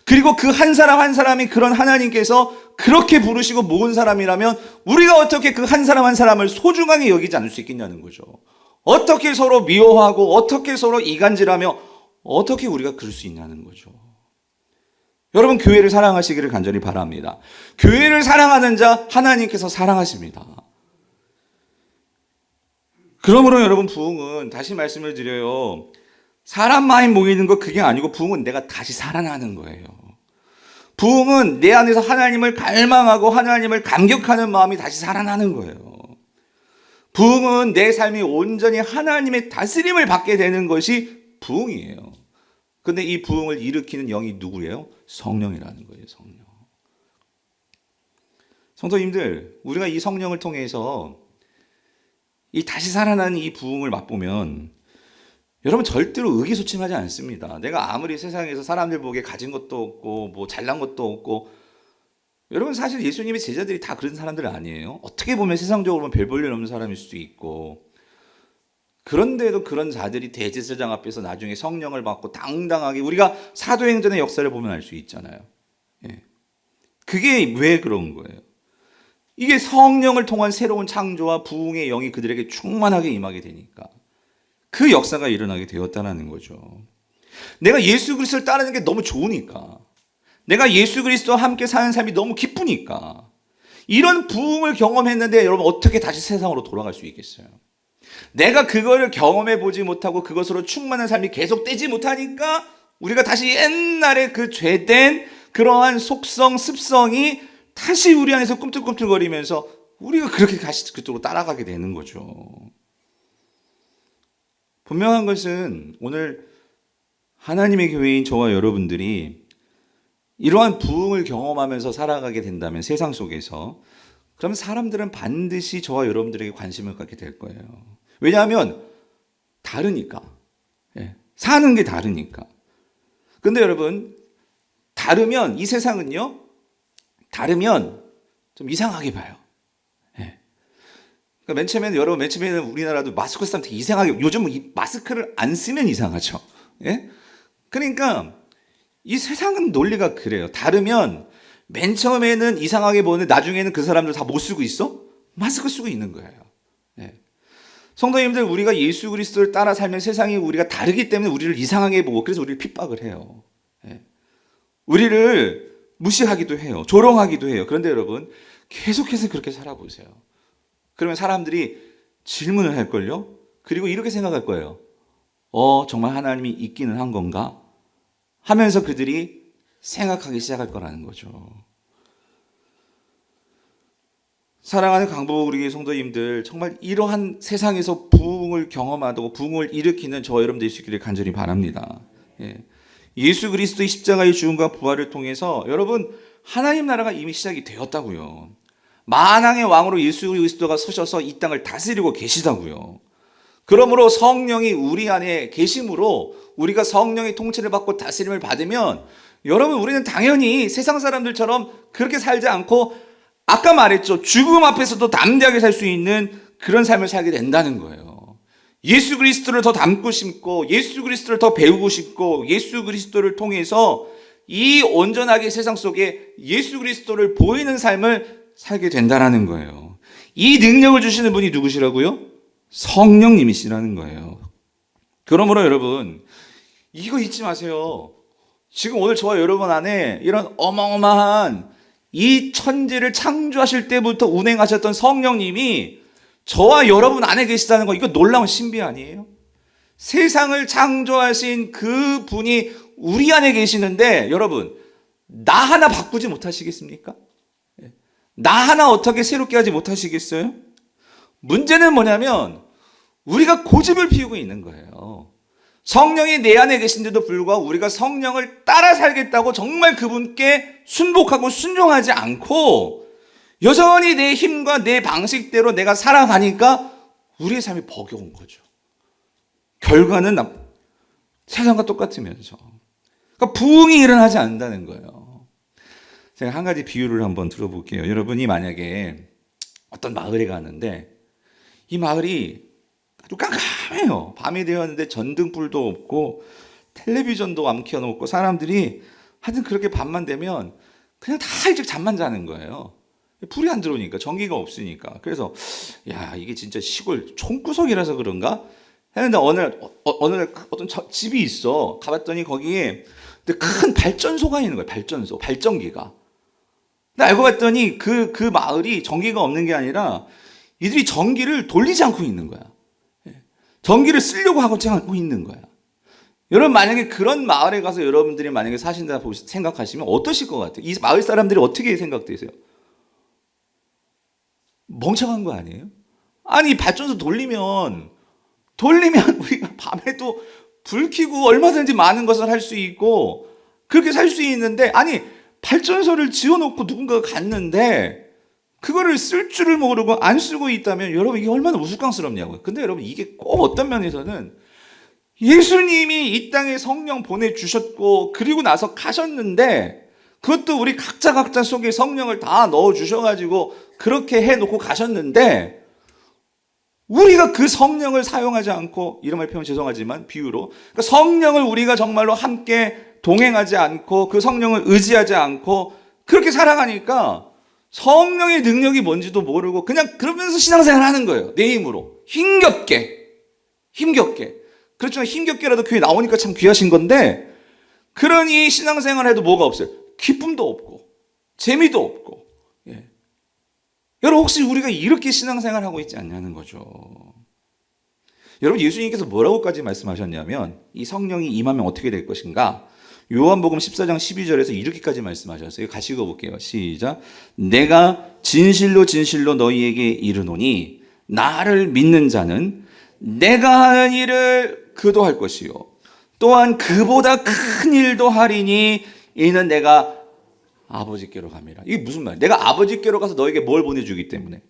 그리고 그 한 사람 한 사람이 그런 하나님께서 그렇게 부르시고 모은 사람이라면 우리가 어떻게 그 한 사람 한 사람을 소중하게 여기지 않을 수 있겠냐는 거죠. 어떻게 서로 미워하고 어떻게 서로 이간질하며 어떻게 우리가 그럴 수 있냐는 거죠. 여러분, 교회를 사랑하시기를 간절히 바랍니다. 교회를 사랑하는 자 하나님께서 사랑하십니다. 그러므로 여러분, 부흥은 다시 말씀을 드려요. 사람 많이 모이는 거 그게 아니고, 부흥은 내가 다시 살아나는 거예요. 부흥은 내 안에서 하나님을 갈망하고 하나님을 감격하는 마음이 다시 살아나는 거예요. 부흥은 내 삶이 온전히 하나님의 다스림을 받게 되는 것이 부흥이에요. 근데 이 부흥을 일으키는 영이 누구예요? 성령이라는 거예요. 성령. 성도님들, 우리가 이 성령을 통해서 이 다시 살아나는 이 부흥을 맛보면 여러분 절대로 의기소침하지 않습니다. 내가 아무리 세상에서 사람들 보기에 가진 것도 없고 뭐 잘난 것도 없고, 여러분 사실 예수님의 제자들이 다 그런 사람들 아니에요. 어떻게 보면 세상적으로 보면 별 볼 일 없는 사람일 수도 있고, 그런데도 그런 자들이 대제사장 앞에서 나중에 성령을 받고 당당하게, 우리가 사도행전의 역사를 보면 알 수 있잖아요. 예. 그게 왜 그런 거예요? 이게 성령을 통한 새로운 창조와 부흥의 영이 그들에게 충만하게 임하게 되니까 그 역사가 일어나게 되었다는 거죠. 내가 예수 그리스도를 따르는 게 너무 좋으니까, 내가 예수 그리스도와 함께 사는 삶이 너무 기쁘니까, 이런 부흥을 경험했는데 여러분 어떻게 다시 세상으로 돌아갈 수 있겠어요? 내가 그거를 경험해 보지 못하고 그것으로 충만한 삶이 계속되지 못하니까 우리가 다시 옛날에 그 죄된 그러한 속성, 습성이 다시 우리 안에서 꿈틀꿈틀거리면서 우리가 그렇게 다시 그쪽으로 따라가게 되는 거죠. 분명한 것은 오늘 하나님의 교회인 저와 여러분들이 이러한 부흥을 경험하면서 살아가게 된다면 세상 속에서, 그럼 사람들은 반드시 저와 여러분들에게 관심을 갖게 될 거예요. 왜냐하면 다르니까. 예, 사는 게 다르니까. 근데 여러분, 다르면, 이 세상은요, 다르면 좀 이상하게 봐요. 예. 그러니까 맨 처음에는 우리나라도 마스크 쓰면 되게 이상하게, 요즘은 이 마스크를 안 쓰면 이상하죠. 예? 그러니까 이 세상은 논리가 그래요. 다르면 맨 처음에는 이상하게 보는데 나중에는 그 사람들 다 못 쓰고 있어? 마스크 쓰고 있는 거예요. 예. 성도님들, 우리가 예수 그리스도를 따라 살면 세상이 우리가 다르기 때문에 우리를 이상하게 보고, 그래서 우리를 핍박을 해요. 예. 우리를 무시하기도 해요. 조롱하기도 해요. 그런데 여러분, 계속해서 그렇게 살아보세요. 그러면 사람들이 질문을 할걸요? 그리고 이렇게 생각할 거예요. 정말 하나님이 있기는 한 건가? 하면서 그들이 생각하기 시작할 거라는 거죠. 사랑하는 강보고 우리 성도님들, 정말 이러한 세상에서 부흥을 경험하고 부흥을 일으키는 저와 여러분 될 수 있기를 간절히 바랍니다. 예수 그리스도의 십자가의 죽음과 부활을 통해서 여러분 하나님 나라가 이미 시작이 되었다고요. 만왕의 왕으로 예수 그리스도가 서셔서 이 땅을 다스리고 계시다고요. 그러므로 성령이 우리 안에 계심으로 우리가 성령의 통치를 받고 다스림을 받으면 여러분 우리는 당연히 세상 사람들처럼 그렇게 살지 않고 아까 말했죠. 죽음 앞에서도 담대하게 살 수 있는 그런 삶을 살게 된다는 거예요. 예수 그리스도를 더 닮고 싶고 예수 그리스도를 더 배우고 싶고 예수 그리스도를 통해서 이 온전하게 세상 속에 예수 그리스도를 보이는 삶을 살게 된다는 거예요. 이 능력을 주시는 분이 누구시라고요? 성령님이시라는 거예요. 그러므로 여러분 이거 잊지 마세요. 지금 오늘 저와 여러분 안에 이런 어마어마한 이 천지를 창조하실 때부터 운행하셨던 성령님이 저와 여러분 안에 계시다는 거, 이거 놀라운 신비 아니에요? 세상을 창조하신 그 분이 우리 안에 계시는데 여러분 나 하나 바꾸지 못하시겠습니까? 나 하나 어떻게 새롭게 하지 못하시겠어요? 문제는 뭐냐면 우리가 고집을 피우고 있는 거예요. 성령이 내 안에 계신데도 불구하고 우리가 성령을 따라 살겠다고 정말 그분께 순복하고 순종하지 않고 여전히 내 힘과 내 방식대로 내가 살아가니까 우리의 삶이 버거운 거죠. 결과는 세상과 똑같으면서. 그러니까 부흥이 일어나지 않는다는 거예요. 제가 한 가지 비유를 한번 들어볼게요. 여러분이 만약에 어떤 마을에 가는데 이 마을이 아주 깜깜해요. 밤이 되었는데 전등불도 없고 텔레비전도 안 켜놓고 사람들이 하여튼 그렇게 밤만 되면 그냥 다 일찍 잠만 자는 거예요. 불이 안 들어오니까, 전기가 없으니까. 그래서 야, 이게 진짜 시골 촌구석이라서 그런가 했는데 어느 날 어떤 집이 있어. 가봤더니 거기에 큰 발전소가 있는 거예요. 발전기가. 근데 알고 봤더니 그 마을이 전기가 없는 게 아니라 이들이 전기를 돌리지 않고 있는 거야. 전기를 쓰려고 하고 않고 있는 거야. 여러분 만약에 그런 마을에 가서 여러분들이 만약에 사신다 생각하시면 어떠실 것 같아요? 이 마을 사람들이 어떻게 생각되세요? 멍청한 거 아니에요? 아니 발전소 돌리면 우리가 밤에도 불 켜고 얼마든지 많은 것을 할 수 있고 그렇게 살 수 있는데, 아니 발전소를 지어놓고 누군가가 갔는데 그거를 쓸 줄을 모르고 안 쓰고 있다면 여러분 이게 얼마나 우스꽝스럽냐고요. 근데 여러분 이게 꼭 어떤 면에서는 예수님이 이 땅에 성령 보내주셨고 그리고 나서 가셨는데 그것도 우리 각자 속에 성령을 다 넣어주셔가지고 그렇게 해놓고 가셨는데 우리가 그 성령을 사용하지 않고, 이런 말 표현 죄송하지만 비유로, 그러니까 성령을 우리가 정말로 함께 동행하지 않고 그 성령을 의지하지 않고 그렇게 살아가니까 성령의 능력이 뭔지도 모르고 그냥 그러면서 신앙생활 하는 거예요. 내 힘으로. 힘겹게. 그렇지만 힘겹게라도 교회 나오니까 참 귀하신 건데, 그러니 신앙생활 해도 뭐가 없어요? 기쁨도 없고 재미도 없고. 여러분 혹시 우리가 이렇게 신앙생활 하고 있지 않냐는 거죠. 여러분 예수님께서 뭐라고까지 말씀하셨냐면 이 성령이 임하면 어떻게 될 것인가? 요한복음 14장 12절에서 이렇게까지 말씀하셨어요. 같이 읽어볼게요. 시작. 내가 진실로 너희에게 이르노니 나를 믿는 자는 내가 하는 일을 그도 할 것이요 또한 그보다 큰 일도 하리니 이는 내가 아버지께로 감이라. 이게 무슨 말이야? 내가 아버지께로 가서 너에게 뭘 보내주기 때문에,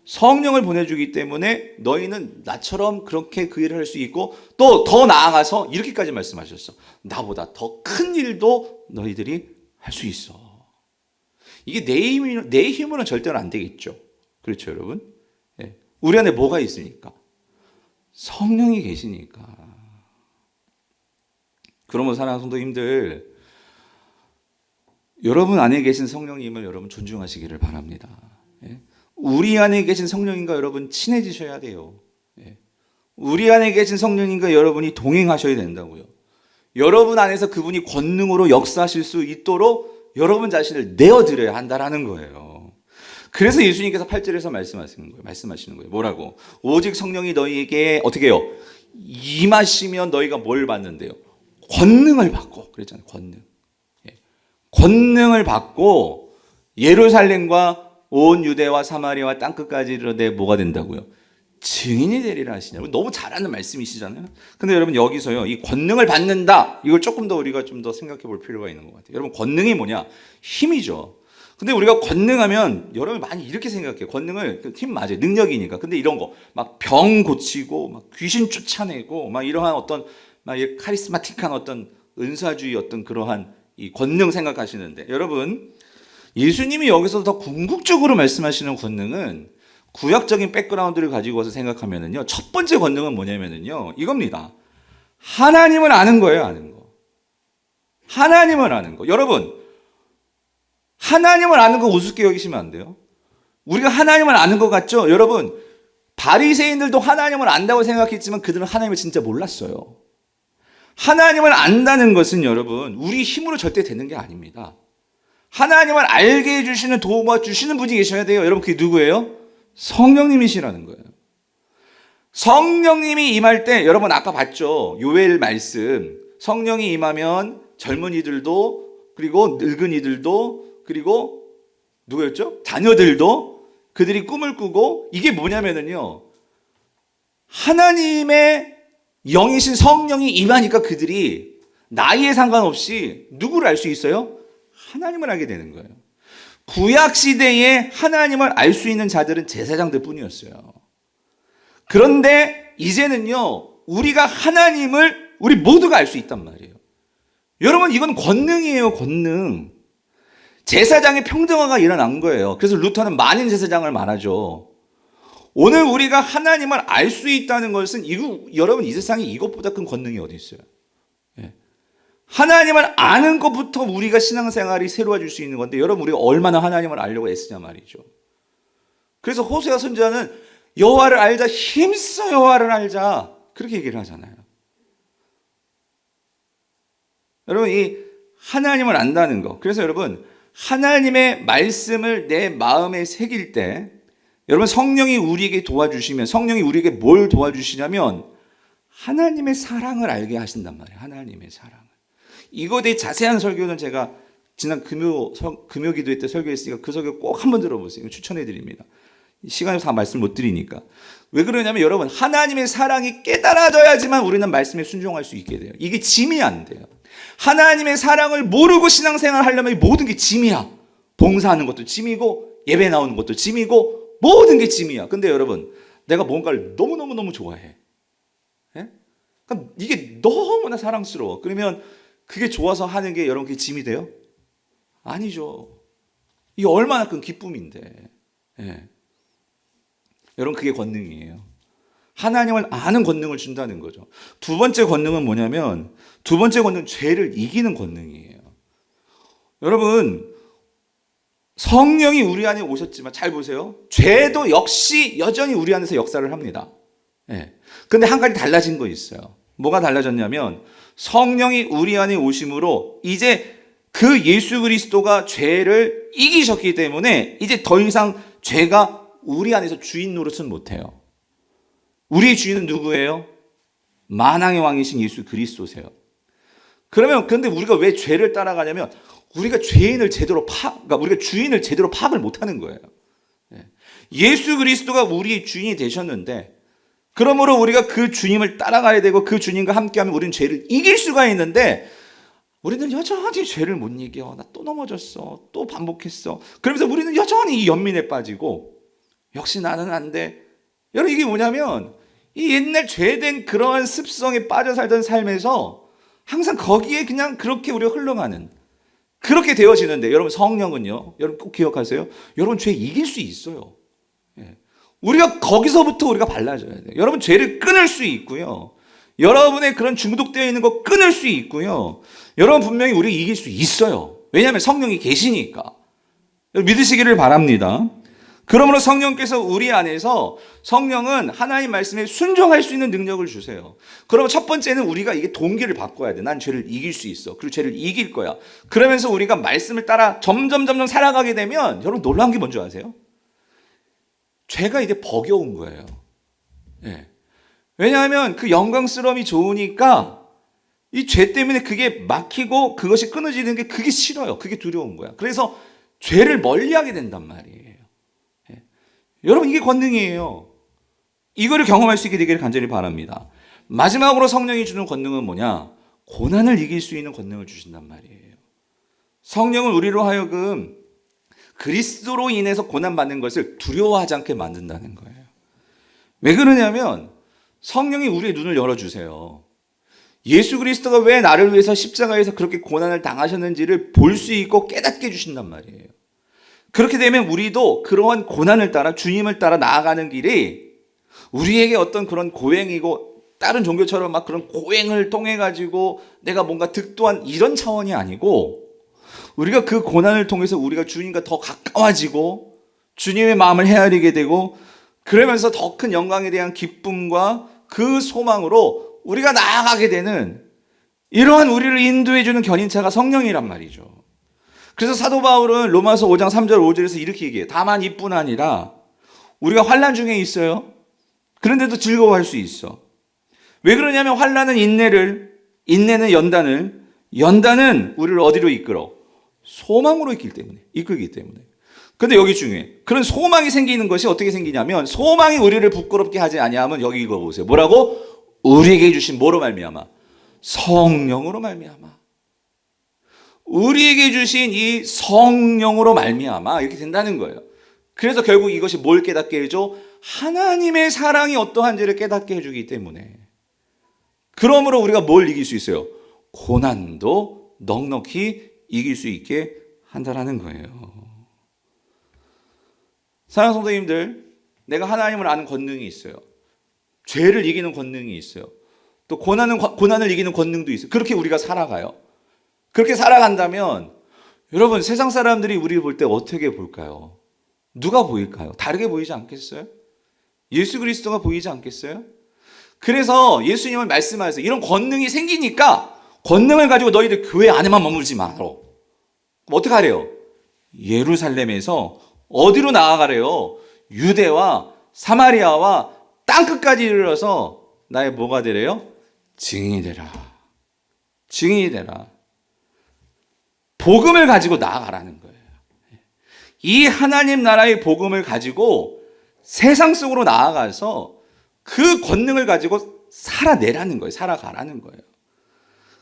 성령을 보내주기 때문에 너희는 나처럼 그렇게 그 일을 할 수 있고 또 더 나아가서 이렇게까지 말씀하셨어. 나보다 더 큰 일도 너희들이 할 수 있어. 이게 내 힘으로는 절대로 안 되겠죠. 그렇죠 여러분? 우리 안에 뭐가 있으니까? 성령이 계시니까. 그러면 사랑하는 성도님들, 여러분 안에 계신 성령님을 여러분 존중하시기를 바랍니다. 우리 안에 계신 성령님과 여러분 친해지셔야 돼요. 우리 안에 계신 성령님과 여러분이 동행하셔야 된다고요. 여러분 안에서 그분이 권능으로 역사하실 수 있도록 여러분 자신을 내어드려야 한다라는 거예요. 그래서 예수님께서 8절에서 말씀하시는 거예요. 뭐라고? 오직 성령이 너희에게 어떻게 해요? 임하시면 너희가 뭘 받는데요? 권능을 받고. 그랬잖아요. 권능. 권능을 받고 예루살렘과 온 유대와 사마리아와 땅끝까지 이르되 뭐가 된다고요? 증인이 되리라 하시냐고. 너무 잘하는 말씀이시잖아요. 근데 여러분 여기서요, 이 권능을 받는다, 이걸 조금 더 우리가 좀 더 생각해 볼 필요가 있는 것 같아요. 여러분, 권능이 뭐냐? 힘이죠. 근데 우리가 권능하면 여러분 많이 이렇게 생각해요. 권능을 힘 맞아요. 능력이니까. 근데 이런 거 막 병 고치고 막 귀신 쫓아내고 막 이러한 어떤 막 카리스마틱한 어떤 은사주의 어떤 그러한 이 권능 생각하시는데, 여러분 예수님이 여기서 더 궁극적으로 말씀하시는 권능은 구약적인 백그라운드를 가지고 와서 생각하면은요, 첫 번째 권능은 뭐냐면은요, 이겁니다. 하나님을 아는 거예요, 아는 거. 하나님을 아는 거. 여러분, 하나님을 아는 거 우습게 여기시면 안 돼요. 우리가 하나님을 아는 것 같죠? 여러분, 바리새인들도 하나님을 안다고 생각했지만 그들은 하나님을 진짜 몰랐어요. 하나님을 안다는 것은 여러분, 우리 힘으로 절대 되는 게 아닙니다. 하나님을 알게 해주시는, 도와주시는 분이 계셔야 돼요. 여러분, 그게 누구예요? 성령님이시라는 거예요. 성령님이 임할 때, 여러분 아까 봤죠? 요엘 말씀. 성령이 임하면 젊은이들도, 그리고 늙은이들도, 그리고 누구였죠? 자녀들도 그들이 꿈을 꾸고, 이게 뭐냐면은요, 하나님의 영이신 성령이 임하니까 그들이 나이에 상관없이 누구를 알 수 있어요? 하나님을 알게 되는 거예요. 구약 시대에 하나님을 알 수 있는 자들은 제사장들 뿐이었어요. 그런데 이제는요, 우리가 하나님을 우리 모두가 알 수 있단 말이에요. 여러분, 이건 권능이에요, 권능. 제사장의 평등화가 일어난 거예요. 그래서 루터는 만인 제사장을 말하죠. 오늘 우리가 하나님을 알 수 있다는 것은 여러분, 이 세상에 이것보다 큰 권능이 어디 있어요? 하나님을 아는 것부터 우리가 신앙생활이 새로워질 수 있는 건데, 여러분 우리가 얼마나 하나님을 알려고 애쓰냐 말이죠. 그래서 호세아 선지자는 여호와를 알자, 힘써 여호와를 알자, 그렇게 얘기를 하잖아요. 여러분, 이 하나님을 안다는 거, 그래서 여러분 하나님의 말씀을 내 마음에 새길 때, 여러분 성령이 우리에게 도와주시면, 성령이 우리에게 뭘 도와주시냐면 하나님의 사랑을 알게 하신단 말이에요. 하나님의 사랑을. 이거에 대해 자세한 설교는 제가 지난 금요 기도회 때 설교했으니까 그 설교 꼭 한번 들어보세요. 추천해 드립니다. 시간이 다 말씀 못 드리니까. 왜 그러냐면 여러분, 하나님의 사랑이 깨달아져야지만 우리는 말씀에 순종할 수 있게 돼요. 이게 짐이 안 돼요. 하나님의 사랑을 모르고 신앙생활 하려면 모든 게 짐이야. 봉사하는 것도 짐이고, 예배 나오는 것도 짐이고, 모든 게 짐이야. 근데 여러분, 내가 뭔가를 너무너무 좋아해. 예? 그러니까 이게 너무나 사랑스러워. 그러면 그게 좋아서 하는 게 여러분 그게 짐이 돼요? 아니죠. 이게 얼마나 큰 기쁨인데. 예. 여러분, 그게 권능이에요. 하나님을 아는 권능을 준다는 거죠. 두 번째 권능은 뭐냐면, 두 번째 권능은 죄를 이기는 권능이에요. 여러분, 성령이 우리 안에 오셨지만 잘 보세요. 죄도 역시 여전히 우리 안에서 역사를 합니다. 예. 근데 한 가지 달라진 거 있어요. 뭐가 달라졌냐면, 성령이 우리 안에 오심으로 이제 그 예수 그리스도가 죄를 이기셨기 때문에 이제 더 이상 죄가 우리 안에서 주인 노릇은 못해요. 우리의 주인은 누구예요? 만왕의 왕이신 예수 그리스도세요. 그러면 근데 우리가 왜 죄를 따라가냐면, 우리가 죄인을 제대로 그러니까 우리가 주인을 제대로 파악을 못하는 거예요. 예수 그리스도가 우리의 주인이 되셨는데, 그러므로 우리가 그 주님을 따라가야 되고 그 주님과 함께하면 우리는 죄를 이길 수가 있는데, 우리는 여전히 죄를 못 이겨. 나 또 넘어졌어. 또 반복했어. 그러면서 우리는 여전히 이 연민에 빠지고, 역시 나는 안 돼. 여러분, 이게 뭐냐면 이 옛날 죄된 그러한 습성에 빠져 살던 삶에서 항상 거기에 그냥 그렇게 우리가 흘러가는, 그렇게 되어지는데, 여러분 성령은요, 여러분 꼭 기억하세요. 여러분 죄 이길 수 있어요. 우리가 거기서부터 우리가 발라져야 돼요. 여러분 죄를 끊을 수 있고요. 여러분의 그런 중독되어 있는 거 끊을 수 있고요. 여러분 분명히 우리 이길 수 있어요. 왜냐하면 성령이 계시니까. 믿으시기를 바랍니다. 그러므로 성령께서 우리 안에서, 성령은 하나님 말씀에 순종할 수 있는 능력을 주세요. 그러면 첫 번째는 우리가 이게 동기를 바꿔야 돼. 난 죄를 이길 수 있어. 그리고 죄를 이길 거야. 그러면서 우리가 말씀을 따라 점점 살아가게 되면, 여러분 놀라운 게 뭔지 아세요? 죄가 이제 버겨온 거예요. 예. 왜냐하면 그 영광스러움이 좋으니까 이 죄 때문에 그게 막히고 그것이 끊어지는 게 그게 싫어요. 그게 두려운 거야. 그래서 죄를 멀리하게 된단 말이에요. 예. 여러분 이게 권능이에요. 이거를 경험할 수 있게 되기를 간절히 바랍니다. 마지막으로 성령이 주는 권능은 뭐냐? 고난을 이길 수 있는 권능을 주신단 말이에요. 성령은 우리로 하여금 그리스도로 인해서 고난받는 것을 두려워하지 않게 만든다는 거예요. 왜 그러냐면 성령이 우리의 눈을 열어주세요. 예수 그리스도가 왜 나를 위해서 십자가에서 그렇게 고난을 당하셨는지를 볼 수 있고 깨닫게 해주신단 말이에요. 그렇게 되면 우리도 그러한 고난을 따라 주님을 따라 나아가는 길이 우리에게 어떤 그런 고행이고 다른 종교처럼 막 그런 고행을 통해 가지고 내가 뭔가 득도한 이런 차원이 아니고 우리가 그 고난을 통해서 우리가 주님과 더 가까워지고 주님의 마음을 헤아리게 되고 그러면서 더 큰 영광에 대한 기쁨과 그 소망으로 우리가 나아가게 되는 이러한 우리를 인도해 주는 견인차가 성령이란 말이죠. 그래서 사도 바울은 로마서 5장 3절 5절에서 이렇게 얘기해요. 다만 이뿐 아니라 우리가 환난 중에 있어요. 그런데도 즐거워할 수 있어. 왜 그러냐면 환난은 인내는 연단은 우리를 어디로 이끌어? 소망으로 이끌기 때문에. 근데 여기 중요해. 그런 소망이 생기는 것이 어떻게 생기냐면 소망이 우리를 부끄럽게 하지 아니하면 여기 이거 보세요. 뭐라고? 우리에게 주신 뭐로 말미암아? 성령으로 말미암아. 우리에게 주신 이 성령으로 말미암아 이렇게 된다는 거예요. 그래서 결국 이것이 뭘 깨닫게 해줘? 하나님의 사랑이 어떠한지를 깨닫게 해주기 때문에. 그러므로 우리가 뭘 이길 수 있어요? 고난도 넉넉히 이길 수 있게 한다라는 거예요. 사랑하는 성도님들, 내가 하나님을 아는 권능이 있어요. 죄를 이기는 권능이 있어요. 또 고난을 이기는 권능도 있어요. 그렇게 우리가 살아가요. 그렇게 살아간다면 여러분 세상 사람들이 우리를 볼 때 어떻게 볼까요? 누가 보일까요? 다르게 보이지 않겠어요? 예수 그리스도가 보이지 않겠어요? 그래서 예수님은 말씀하세요. 이런 권능이 생기니까 권능을 가지고 너희들 교회 안에만 머물지 마라. 어떻게 하래요? 예루살렘에서 어디로 나아가래요? 유대와 사마리아와 땅끝까지 이르러서 나의 뭐가 되래요? 증인이 되라. 증인이 되라. 복음을 가지고 나아가라는 거예요. 이 하나님 나라의 복음을 가지고 세상 속으로 나아가서 그 권능을 가지고 살아내라는 거예요. 살아가라는 거예요.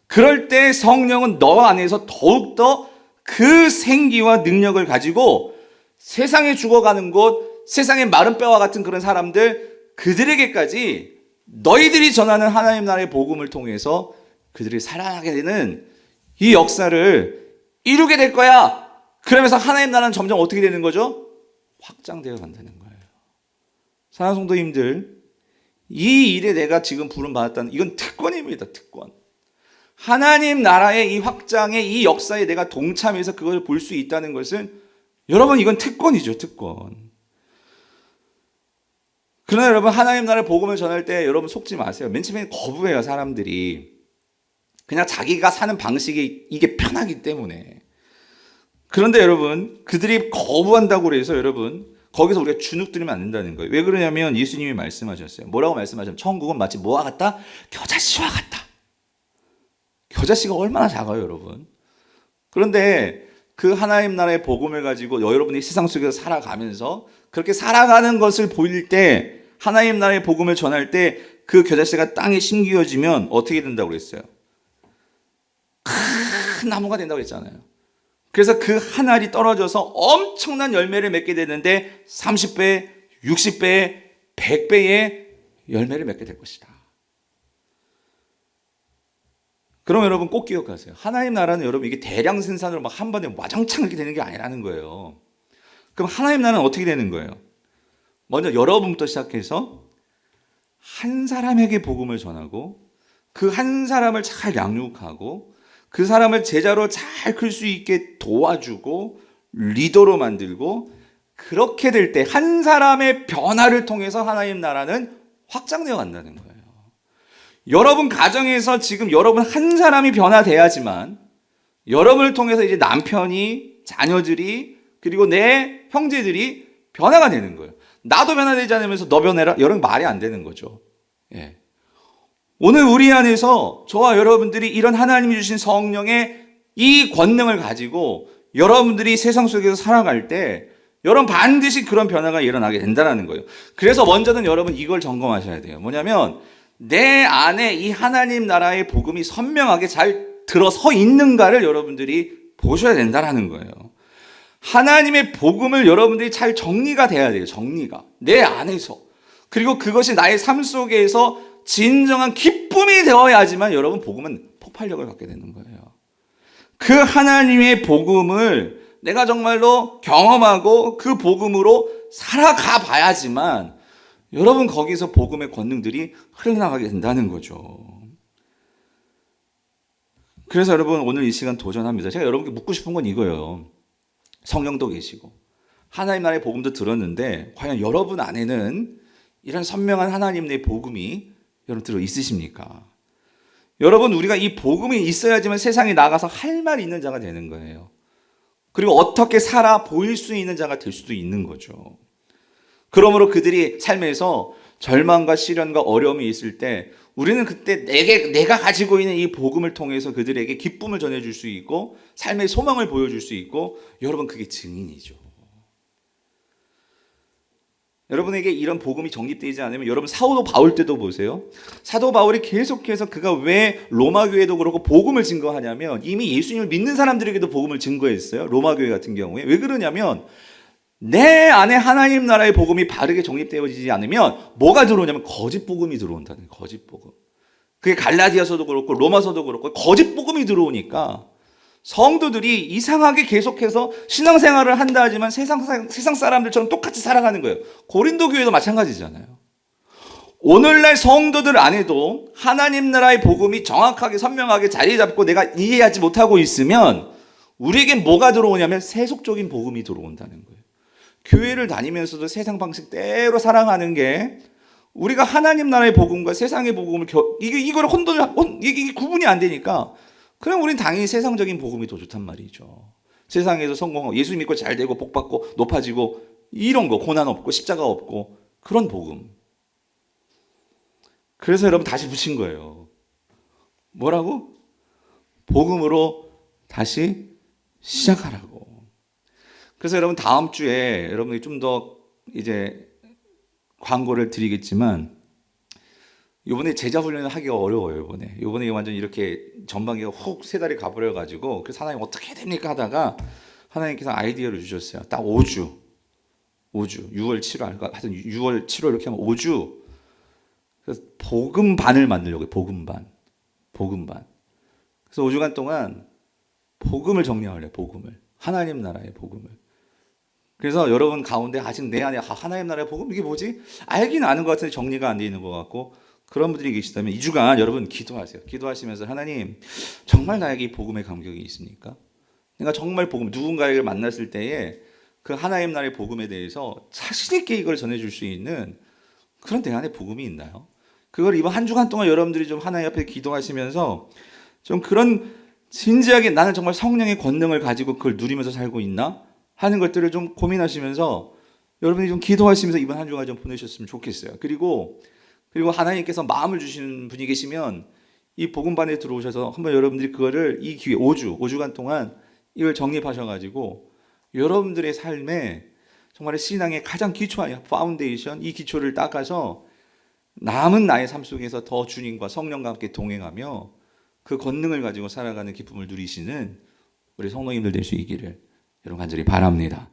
그럴 때 성령은 너 안에서 더욱더 그 생기와 능력을 가지고 세상에 죽어가는 곳, 세상의 마른 뼈와 같은 그런 사람들, 그들에게까지 너희들이 전하는 하나님 나라의 복음을 통해서 그들이 살아나게 되는 이 역사를 이루게 될 거야. 그러면서 하나님 나라는 점점 어떻게 되는 거죠? 확장되어 간다는 거예요. 사랑하는 성도님들, 이 일에 내가 지금 부름받았다는 이건 특권입니다. 특권. 하나님 나라의 이 확장의 이 역사에 내가 동참해서 그걸 볼 수 있다는 것은 여러분 이건 특권이죠. 특권. 그러나 여러분 하나님 나라의 복음을 전할 때 여러분 속지 마세요. 맨 처음에 거부해요. 사람들이. 그냥 자기가 사는 방식이 이게 편하기 때문에. 그런데 여러분 그들이 거부한다고 해서 여러분 거기서 우리가 주눅들면 안 된다는 거예요. 왜 그러냐면 예수님이 말씀하셨어요. 뭐라고 말씀하셨냐면 천국은 마치 뭐와 같다? 겨자씨와 같다. 겨자씨가 얼마나 작아요, 여러분. 그런데 그 하나님 나라의 복음을 가지고 여러분이 세상 속에서 살아가면서 그렇게 살아가는 것을 보일 때 하나님 나라의 복음을 전할 때 그 겨자씨가 땅에 심기어지면 어떻게 된다고 그랬어요? 큰 나무가 된다고 그랬잖아요. 그래서 그 한 알이 떨어져서 엄청난 열매를 맺게 되는데 30배, 60배, 100배의 열매를 맺게 될 것이다. 그럼 여러분 꼭 기억하세요. 하나님 나라는 여러분 이게 대량 생산으로 막 한 번에 와장창 이렇게 되는 게 아니라는 거예요. 그럼 하나님 나라는 어떻게 되는 거예요? 먼저 여러분부터 시작해서 한 사람에게 복음을 전하고 그 한 사람을 잘 양육하고 그 사람을 제자로 잘 클 수 있게 도와주고 리더로 만들고 그렇게 될 때 한 사람의 변화를 통해서 하나님 나라는 확장되어 간다는 거예요. 여러분 가정에서 지금 여러분 한 사람이 변화돼야지만 여러분을 통해서 이제 남편이 자녀들이 그리고 내 형제들이 변화가 되는 거예요. 나도 변화되지 않으면서 너 변해라? 여러분 말이 안 되는 거죠. 예. 오늘 우리 안에서 저와 여러분들이 이런 하나님이 주신 성령의 이 권능을 가지고 여러분들이 세상 속에서 살아갈 때 여러분 반드시 그런 변화가 일어나게 된다는 거예요. 그래서 먼저는 여러분 이걸 점검하셔야 돼요. 뭐냐면 내 안에 이 하나님 나라의 복음이 선명하게 잘 들어서 있는가를 여러분들이 보셔야 된다는 거예요. 하나님의 복음을 여러분들이 잘 정리가 돼야 돼요. 정리가. 내 안에서. 그리고 그것이 나의 삶 속에서 진정한 기쁨이 되어야지만 여러분 복음은 폭발력을 갖게 되는 거예요. 그 하나님의 복음을 내가 정말로 경험하고 그 복음으로 살아가 봐야지만 여러분 거기서 복음의 권능들이 흘러나가게 된다는 거죠. 그래서 여러분 오늘 이 시간 도전합니다. 제가 여러분께 묻고 싶은 건 이거예요. 성령도 계시고 하나님 나라의 복음도 들었는데 과연 여러분 안에는 이런 선명한 하나님의 복음이 여러분 들어 있으십니까? 여러분 우리가 이 복음이 있어야지만 세상에 나가서 할 말 있는 자가 되는 거예요. 그리고 어떻게 살아 보일 수 있는 자가 될 수도 있는 거죠. 그러므로 그들이 삶에서 절망과 시련과 어려움이 있을 때 우리는 그때 내가 가지고 있는 이 복음을 통해서 그들에게 기쁨을 전해줄 수 있고 삶의 소망을 보여줄 수 있고 여러분 그게 증인이죠. 여러분에게 이런 복음이 정립되지 않으면 여러분 사도 바울 때도 보세요. 사도 바울이 계속해서 그가 왜 로마 교회도 그렇고 복음을 증거하냐면 이미 예수님을 믿는 사람들에게도 복음을 증거했어요. 로마 교회 같은 경우에. 왜 그러냐면 내 안에 하나님 나라의 복음이 바르게 정립되어지지 않으면 뭐가 들어오냐면 거짓 복음이 들어온다는 거예요. 거짓 복음. 그게 갈라디아서도 그렇고 로마서도 그렇고 거짓 복음이 들어오니까 성도들이 이상하게 계속해서 신앙생활을 한다 하지만 세상 사람들처럼 똑같이 살아가는 거예요. 고린도 교회도 마찬가지잖아요. 오늘날 성도들 안에도 하나님 나라의 복음이 정확하게 선명하게 자리 잡고 내가 이해하지 못하고 있으면 우리에겐 뭐가 들어오냐면 세속적인 복음이 들어온다는 거예요. 교회를 다니면서도 세상 방식대로 살아가는 게 우리가 하나님 나라의 복음과 세상의 복음을 이걸 이게 구분이 안 되니까 그럼 우린 당연히 세상적인 복음이 더 좋단 말이죠. 세상에서 성공하고 예수 믿고 잘 되고 복 받고 높아지고 이런 거 고난 없고 십자가 없고 그런 복음. 그래서 여러분 다시 붙인 거예요. 뭐라고? 복음으로 다시 시작하라고. 그래서 여러분 다음 주에 여러분이 좀 더 이제 광고를 드리겠지만 이번에 제자 훈련을 하기가 어려워요. 이번에 완전 이렇게 전반기가 훅 세 달이 가버려 가지고 그래서 하나님 어떻게 해야 됩니까 하다가 하나님께서 아이디어를 주셨어요. 딱 5주 6월 7월 하여튼 6월 7월 이렇게 하면 5주 그래서 복음 반을 만들려고요. 복음 반. 그래서 5주간 동안 복음을 정리하려고 복음을 하나님 나라의 복음을. 그래서 여러분 가운데 아직 내 안에 하나님 나라의 복음 이게 뭐지? 알긴 아는 것 같은데 정리가 안 돼 있는 것 같고 그런 분들이 계시다면 2주간 여러분 기도하세요. 기도하시면서 하나님 정말 나에게 이 복음의 감격이 있습니까? 내가 정말 복음 누군가를 만났을 때에 그 하나님 나라의 복음에 대해서 자신 있게 이걸 전해줄 수 있는 그런 내 안에 복음이 있나요? 그걸 이번 한 주간 동안 여러분들이 좀 하나님 앞에 기도하시면서 좀 그런 진지하게 나는 정말 성령의 권능을 가지고 그걸 누리면서 살고 있나? 하는 것들을 좀 고민하시면서 여러분이 좀 기도하시면서 이번 한 주간 좀 보내셨으면 좋겠어요. 그리고 하나님께서 마음을 주시는 분이 계시면 이 복음반에 들어오셔서 한번 여러분들이 그거를 이 기회 5주간 동안 이걸 정립하셔가지고 여러분들의 삶에 정말 신앙의 가장 기초한 파운데이션 이 기초를 닦아서 남은 나의 삶 속에서 더 주님과 성령과 함께 동행하며 그 권능을 가지고 살아가는 기쁨을 누리시는 우리 성도님들 될 수 있기를 여러분 간절히 바랍니다.